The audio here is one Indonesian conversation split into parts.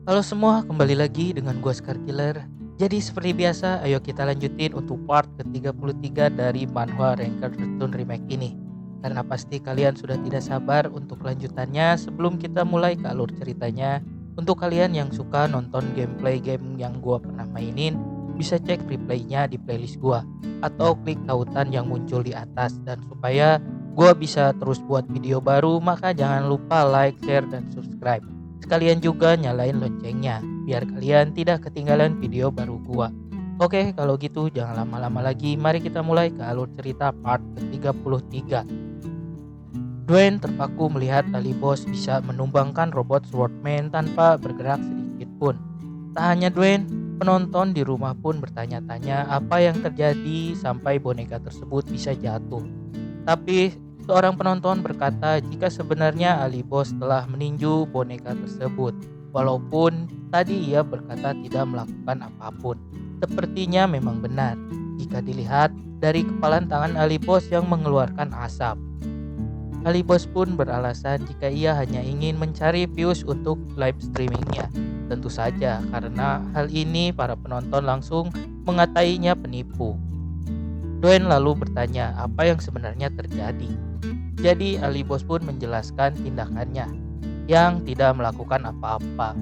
Halo semua, kembali lagi dengan gua Scar Killer. Jadi seperti biasa, ayo kita lanjutin untuk part ke-33 dari manhwa Ranger Return Remake ini. Karena pasti kalian sudah tidak sabar untuk lanjutannya sebelum kita mulai ke alur ceritanya. Untuk kalian yang suka nonton gameplay game yang gua pernah mainin, bisa cek replaynya di playlist gua atau klik tautan yang muncul di atas. Dan supaya gua bisa terus buat video baru, maka jangan lupa like, share, dan subscribe. Sekalian juga nyalain loncengnya biar kalian tidak ketinggalan video baru gua. Oke, kalau gitu jangan lama-lama lagi. Mari kita mulai ke alur cerita part ke-33. Dwayne terpaku melihat Ali Boss bisa menumbangkan robot Swordman tanpa bergerak sedikit pun. Tak hanya Dwayne, penonton di rumah pun bertanya-tanya apa yang terjadi sampai boneka tersebut bisa jatuh. Tapi seorang penonton berkata jika sebenarnya Ali Boss telah meninju boneka tersebut, walaupun tadi ia berkata tidak melakukan apapun. Sepertinya memang benar jika dilihat dari kepalan tangan Ali Boss yang mengeluarkan asap. Ali Boss pun beralasan jika ia hanya ingin mencari views untuk live streamingnya. Tentu saja karena hal ini para penonton langsung mengatainya penipu. Dwayne lalu bertanya apa yang sebenarnya terjadi. Jadi Ali Boss pun menjelaskan tindakannya yang tidak melakukan apa-apa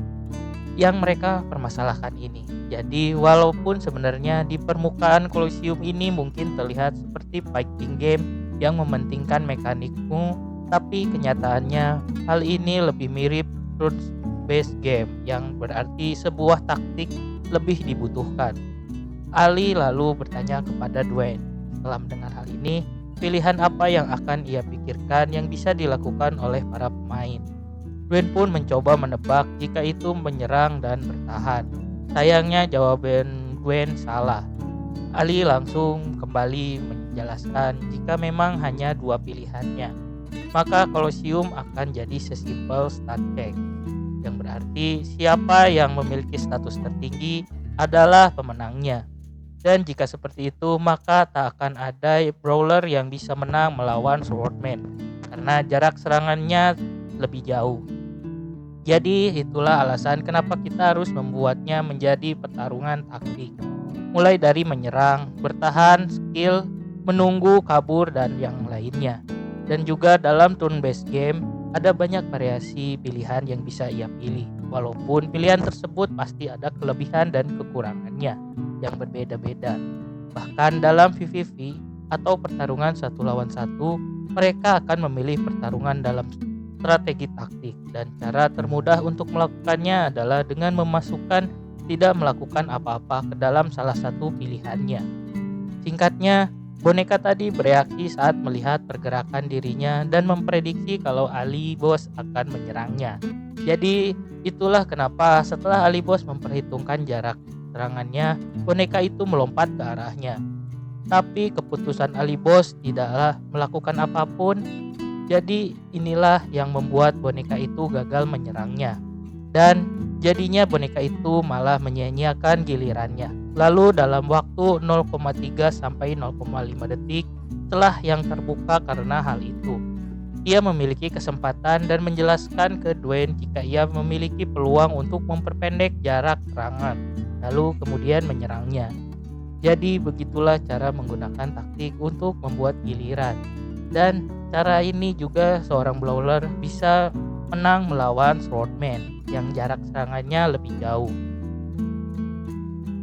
yang mereka permasalahkan ini. Jadi walaupun sebenarnya di permukaan Colosseum ini mungkin terlihat seperti fighting game yang mementingkan mekanikmu, tapi kenyataannya hal ini lebih mirip turn based game yang berarti sebuah taktik lebih dibutuhkan. Ali lalu bertanya kepada Dwayne. Setelah mendengar hal ini, pilihan apa yang akan ia pikirkan yang bisa dilakukan oleh para pemain. Dwayne pun mencoba menebak jika itu menyerang dan bertahan. Sayangnya jawaban Dwayne salah. Ali langsung kembali menjelaskan jika memang hanya dua pilihannya, maka Colosseum akan jadi sesimpel stat check, yang berarti siapa yang memiliki status tertinggi adalah pemenangnya. Dan jika seperti itu, maka tak akan ada brawler yang bisa menang melawan Swordman karena jarak serangannya lebih jauh. Jadi itulah alasan kenapa kita harus membuatnya menjadi pertarungan taktik. Mulai dari menyerang, bertahan, skill, menunggu, kabur, dan yang lainnya. Dan juga dalam turn based game ada banyak variasi pilihan yang bisa ia pilih. Walaupun pilihan tersebut pasti ada kelebihan dan kekurangannya yang berbeda-beda. Bahkan dalam PvP atau pertarungan satu lawan satu, mereka akan memilih pertarungan dalam strategi taktik, dan cara termudah untuk melakukannya adalah dengan memasukkan tidak melakukan apa-apa ke dalam salah satu pilihannya. Singkatnya, boneka tadi bereaksi saat melihat pergerakan dirinya dan memprediksi kalau Ali Boss akan menyerangnya. Jadi itulah kenapa setelah Ali Boss memperhitungkan jarak serangannya, boneka itu melompat ke arahnya. Tapi keputusan Ali Boss tidaklah melakukan apapun. Jadi inilah yang membuat boneka itu gagal menyerangnya. Dan jadinya boneka itu malah menyia-nyiakan gilirannya. Lalu dalam waktu 0,3 sampai 0,5 detik celah yang terbuka karena hal itu, ia memiliki kesempatan dan menjelaskan ke Dwayne jika ia memiliki peluang untuk memperpendek jarak serangan, lalu kemudian menyerangnya. Jadi begitulah cara menggunakan taktik untuk membuat giliran. Dan cara ini juga seorang brawler bisa menang melawan Swordman yang jarak serangannya lebih jauh.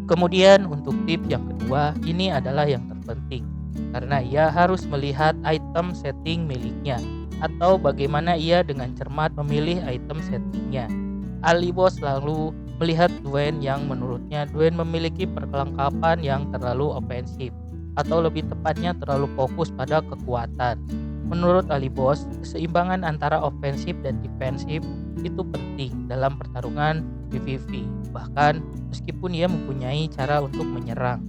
Kemudian untuk tips yang kedua, ini adalah yang terpenting karena ia harus melihat item setting miliknya atau bagaimana ia dengan cermat memilih item settingnya. Ali Boss lalu melihat Dwayne yang menurutnya Dwayne memiliki perlengkapan yang terlalu ofensif atau lebih tepatnya terlalu fokus pada kekuatan. Menurut Ali Boss, keseimbangan antara ofensif dan defensif itu penting dalam pertarungan PvP. Bahkan meskipun ia mempunyai cara untuk menyerang,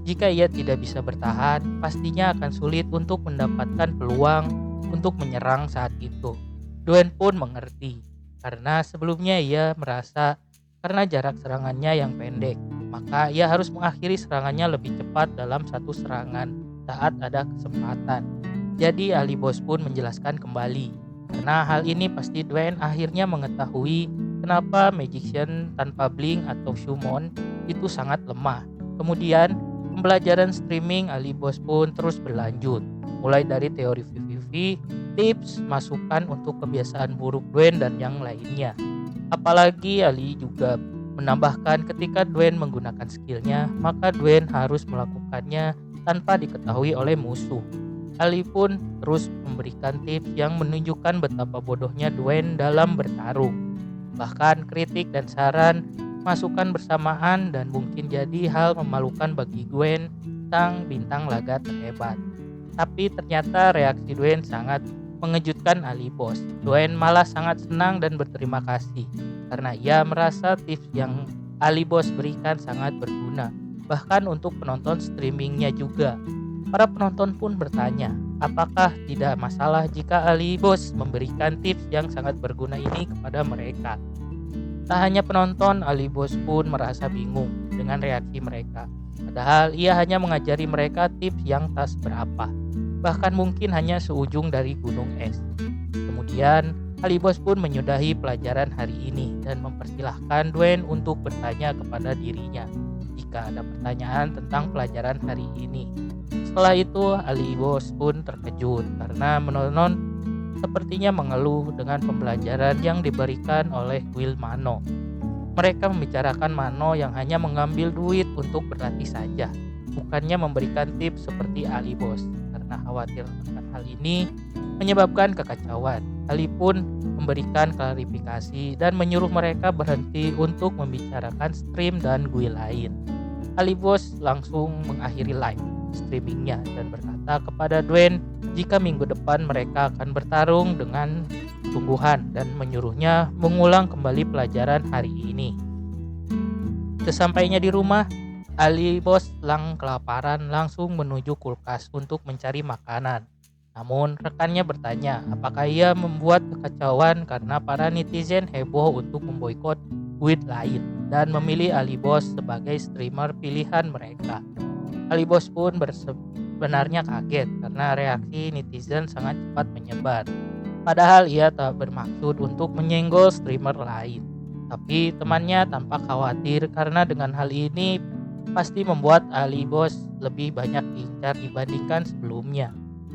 jika ia tidak bisa bertahan, pastinya akan sulit untuk mendapatkan peluang untuk menyerang saat itu. Dwayne pun mengerti, karena sebelumnya ia merasa karena jarak serangannya yang pendek, maka ia harus mengakhiri serangannya lebih cepat dalam satu serangan saat ada kesempatan. Jadi Ali Boss pun menjelaskan kembali, karena hal ini pasti Dwayne akhirnya mengetahui kenapa Magician tanpa Blink atau Summon itu sangat lemah. Kemudian pembelajaran streaming Ali Boss pun terus berlanjut, mulai dari teori PVV, tips, masukan untuk kebiasaan buruk Dwayne dan yang lainnya. Apalagi Ali juga menambahkan ketika Dwayne menggunakan skillnya, maka Dwayne harus melakukannya tanpa diketahui oleh musuh. Ali pun terus memberikan tips yang menunjukkan betapa bodohnya Dwayne dalam bertarung. Bahkan kritik dan saran, masukan bersamaan dan mungkin jadi hal memalukan bagi Dwayne, sang bintang laga terhebat. Tapi ternyata reaksi Dwayne sangat mengejutkan Ali Boss. Dwayne malah sangat senang dan berterima kasih karena ia merasa tips yang Ali Boss berikan sangat berguna, bahkan untuk penonton streamingnya juga. Para penonton pun bertanya, apakah tidak masalah jika Ali Boss memberikan tips yang sangat berguna ini kepada mereka? Tak hanya penonton, Ali Boss pun merasa bingung dengan reaksi mereka. Padahal ia hanya mengajari mereka tips yang tak seberapa, bahkan mungkin hanya seujung dari gunung es. Kemudian Ali Boss pun menyudahi pelajaran hari ini dan mempersilahkan Dwayne untuk bertanya kepada dirinya jika ada pertanyaan tentang pelajaran hari ini. Setelah itu Ali Boss pun terkejut karena menonton sepertinya mengeluh dengan pembelajaran yang diberikan oleh Will Mano. Mereka membicarakan Mano yang hanya mengambil duit untuk berlatih saja, bukannya memberikan tips seperti Ali Boss. Karena khawatir akan hal ini menyebabkan kekacauan, Ali pun memberikan klarifikasi dan menyuruh mereka berhenti untuk membicarakan stream dan guild lain. Ali Boss langsung mengakhiri live streamingnya dan berkata kepada Dwayne jika minggu depan mereka akan bertarung dengan sungguhan dan menyuruhnya mengulang kembali pelajaran hari ini. Sesampainya di rumah, Ali Boss kelaparan langsung menuju kulkas untuk mencari makanan. Namun rekannya bertanya apakah ia membuat kekacauan karena para netizen heboh untuk memboikot guild lain dan memilih Ali Boss sebagai streamer pilihan mereka. Ali Boss pun sebenarnya kaget karena reaksi netizen sangat cepat menyebar. Padahal ia tak bermaksud untuk menyenggol streamer lain. Tapi temannya tampak khawatir karena dengan hal ini pasti membuat Ali Boss lebih banyak diincar dibandingkan sebelumnya.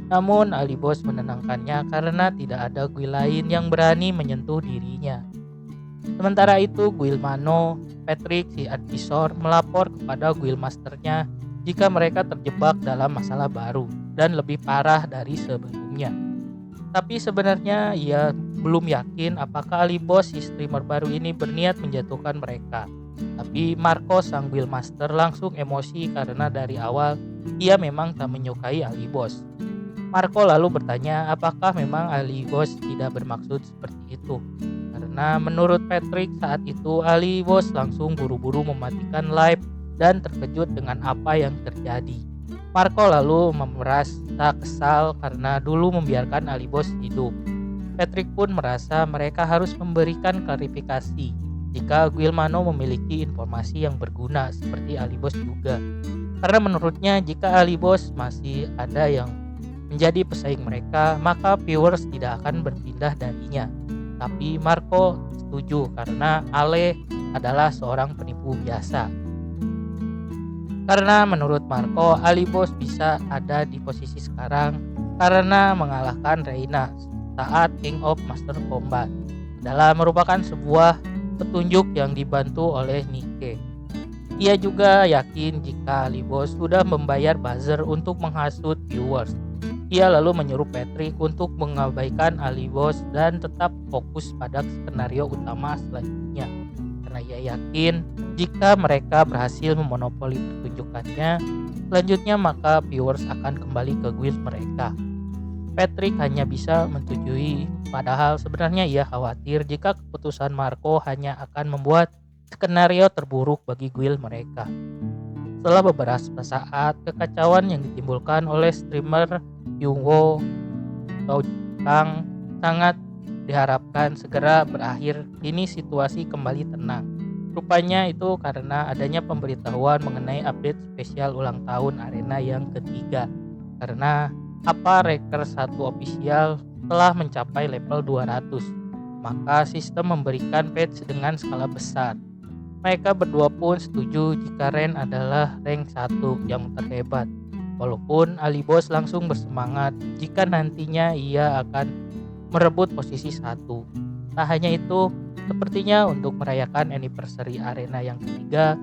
Namun Ali Boss menenangkannya karena tidak ada guild lain yang berani menyentuh dirinya. Sementara itu guild Mano, Patrick si advisor melapor kepada guild masternya jika mereka terjebak dalam masalah baru dan lebih parah dari sebelumnya. Tapi sebenarnya ia belum yakin apakah Ali Boss si streamer baru ini berniat menjatuhkan mereka. Tapi Marco sang guild master langsung emosi karena dari awal ia memang tak menyukai Ali Boss. Marco lalu bertanya apakah memang Ali Boss tidak bermaksud seperti itu. Karena menurut Patrick saat itu Ali Boss langsung buru-buru mematikan live dan terkejut dengan apa yang terjadi. Marco lalu merasa kesal karena dulu membiarkan Ali Boss hidup. Patrick pun merasa mereka harus memberikan klarifikasi jika guild Mano memiliki informasi yang berguna seperti Ali Boss juga. Karena menurutnya jika Ali Boss masih ada yang menjadi pesaing mereka, maka viewers tidak akan berpindah darinya. Tapi Marco setuju karena Ale adalah seorang penipu biasa. Karena menurut Marco, Ali Boss bisa ada di posisi sekarang karena mengalahkan Reina saat King of Master Combat adalah merupakan sebuah petunjuk yang dibantu oleh Nikke. Ia juga yakin jika Ali Boss sudah membayar buzzer untuk menghasut viewers. Ia lalu menyuruh Patrick untuk mengabaikan Ali Boss dan tetap fokus pada skenario utama selanjutnya. Karena ia yakin jika mereka berhasil memonopoli pertunjukannya, selanjutnya maka viewers akan kembali ke guild mereka. Patrick hanya bisa menyetujui, padahal sebenarnya ia khawatir jika keputusan Marco hanya akan membuat skenario terburuk bagi guild mereka. Setelah beberapa saat, kekacauan yang ditimbulkan oleh streamer Yungwo atau Kang sangat diharapkan segera berakhir. Kini situasi kembali tenang. Rupanya itu karena adanya pemberitahuan mengenai update spesial ulang tahun arena yang ketiga. Karena Raker 1 official telah mencapai level 200. maka sistem memberikan patch dengan skala besar. Mereka berdua pun setuju jika Ren adalah rank 1 yang terhebat. Walaupun Alibos langsung bersemangat jika nantinya ia akan merebut posisi 1. Tak hanya itu, sepertinya untuk merayakan anniversary arena yang ketiga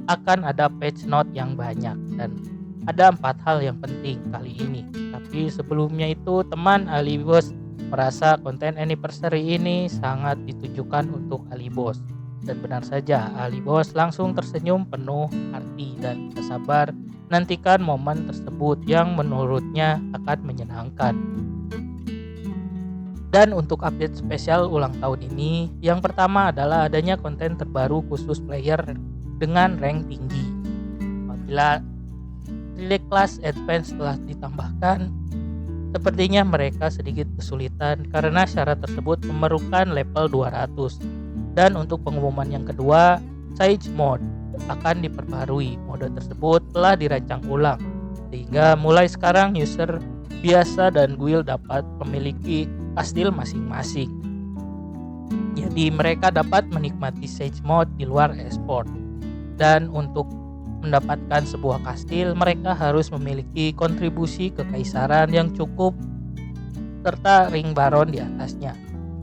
akan ada patch note yang banyak dan ada 4 hal yang penting kali ini. Tapi sebelumnya itu teman Alibos merasa konten anniversary ini sangat ditujukan untuk Alibos. Dan benar saja, Alibos langsung tersenyum penuh arti dan tak sabar nantikan momen tersebut yang menurutnya akan menyenangkan. Dan untuk update spesial ulang tahun ini, yang pertama adalah adanya konten terbaru khusus player dengan rank tinggi. Apabila Relay Class Advance telah ditambahkan, sepertinya mereka sedikit kesulitan karena syarat tersebut memerlukan level 200. Dan untuk pengumuman yang kedua, Siege Mode akan diperbarui. Mode tersebut telah dirancang ulang, sehingga mulai sekarang user biasa dan guild dapat memiliki kastil masing-masing. Jadi mereka dapat menikmati Siege Mode di luar esport. Dan untuk mendapatkan sebuah kastil, mereka harus memiliki kontribusi kekaisaran yang cukup serta ring baron di atasnya.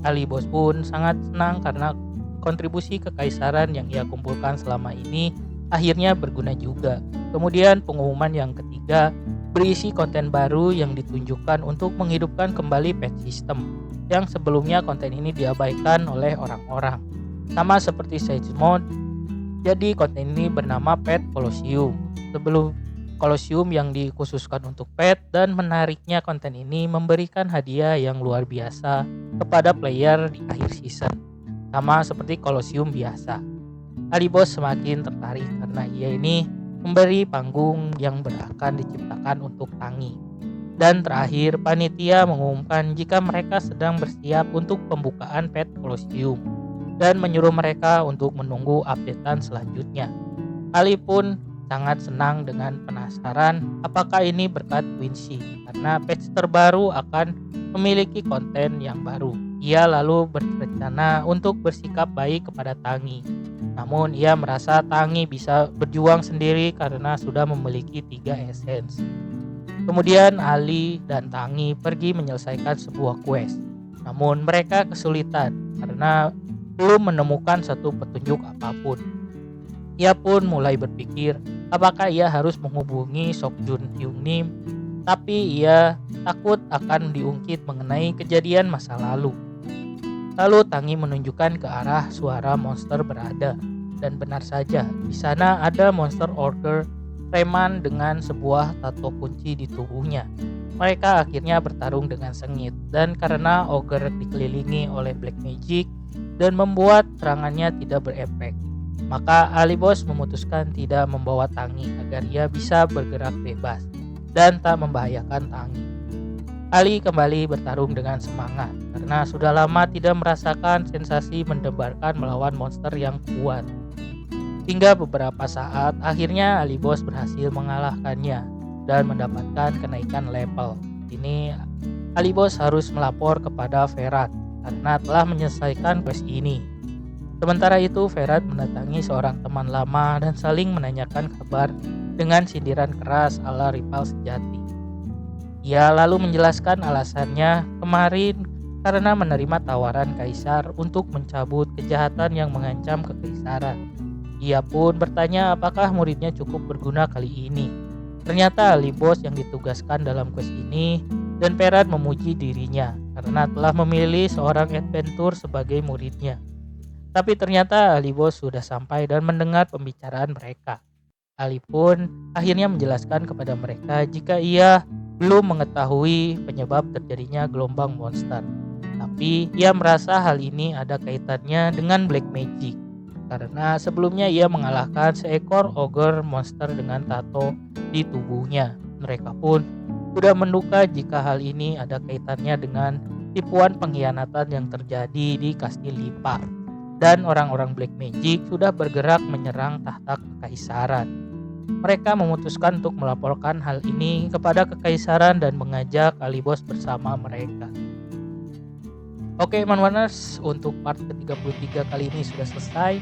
Alibos pun sangat senang karena kontribusi kekaisaran yang ia kumpulkan selama ini akhirnya berguna juga. Kemudian pengumuman yang ketiga berisi konten baru yang ditunjukkan untuk menghidupkan kembali patch system yang sebelumnya konten ini diabaikan oleh orang-orang. Sama seperti Siege Mode, jadi konten ini bernama Pet Colosseum. Sebelum Colosseum yang dikhususkan untuk pet, dan menariknya konten ini memberikan hadiah yang luar biasa kepada player di akhir season. Sama seperti Colosseum biasa. Alibos semakin tertarik karena ia ini memberi panggung yang akan diciptakan untuk Tangi. Dan terakhir, panitia mengumumkan jika mereka sedang bersiap untuk pembukaan Pet Colosseum dan menyuruh mereka untuk menunggu updatean selanjutnya. Ali pun sangat senang dengan penasaran apakah ini berkat Quincy karena patch terbaru akan memiliki konten yang baru. Ia lalu berencana untuk bersikap baik kepada Tangi. Namun ia merasa Tangi bisa berjuang sendiri karena sudah memiliki 3 essence. Kemudian Ali dan Tangi pergi menyelesaikan sebuah quest. Namun mereka kesulitan karena belum menemukan satu petunjuk apapun. Ia pun mulai berpikir apakah ia harus menghubungi Sokjun Hyungnim, tapi ia takut akan diungkit mengenai kejadian masa lalu. Lalu Tangi menunjukkan ke arah suara monster berada, dan benar saja di sana ada monster ogre preman dengan sebuah tato kunci di tubuhnya. Mereka akhirnya bertarung dengan sengit, dan karena ogre dikelilingi oleh black magic dan membuat serangannya tidak berefek, maka Alibos memutuskan tidak membawa Tangi agar ia bisa bergerak bebas dan tak membahayakan Tangi. Ali kembali bertarung dengan semangat karena sudah lama tidak merasakan sensasi mendebarkan melawan monster yang kuat. Hingga beberapa saat akhirnya Alibos berhasil mengalahkannya dan mendapatkan kenaikan level. Ini Alibos harus melapor kepada Ferat karena telah menyelesaikan quest ini. Sementara itu Ferat mendatangi seorang teman lama dan saling menanyakan kabar dengan sindiran keras ala rival sejati. Ia lalu menjelaskan alasannya kemarin karena menerima tawaran kaisar untuk mencabut kejahatan yang mengancam kekaisaran. Ia pun bertanya apakah muridnya cukup berguna kali ini. Ternyata Alibos yang ditugaskan dalam quest ini, dan Ferat memuji dirinya karena telah memilih seorang adventur sebagai muridnya. Tapi ternyata Alibos sudah sampai dan mendengar pembicaraan mereka. Ali pun akhirnya menjelaskan kepada mereka jika ia belum mengetahui penyebab terjadinya gelombang monster. Tapi ia merasa hal ini ada kaitannya dengan black magic. Karena sebelumnya ia mengalahkan seekor ogre monster dengan tato di tubuhnya. Mereka pun sudah menduga jika hal ini ada kaitannya dengan tipuan pengkhianatan yang terjadi di Kastil Lipa. Dan orang-orang black magic sudah bergerak menyerang tahta kekaisaran. Mereka memutuskan untuk melaporkan hal ini kepada kekaisaran dan mengajak Alibos bersama mereka. Oke Manwaners, untuk part ke-33 kali ini sudah selesai.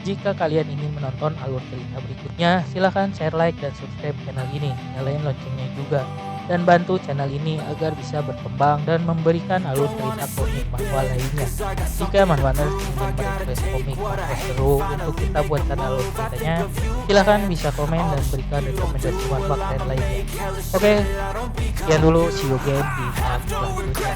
Jika kalian ingin menonton alur cerita berikutnya, silahkan share, like, dan subscribe channel ini. Nyalain loncengnya juga. Dan bantu channel ini agar bisa berkembang dan memberikan alur cerita komik manhwa lainnya. Jika Manhwaners ingin merequest komik manhwa seru untuk kita buatkan alur ceritanya, silahkan bisa komen dan berikan rekomendasi manhwa keren lainnya. Oke, sekian dulu. See you again di part selanjutnya.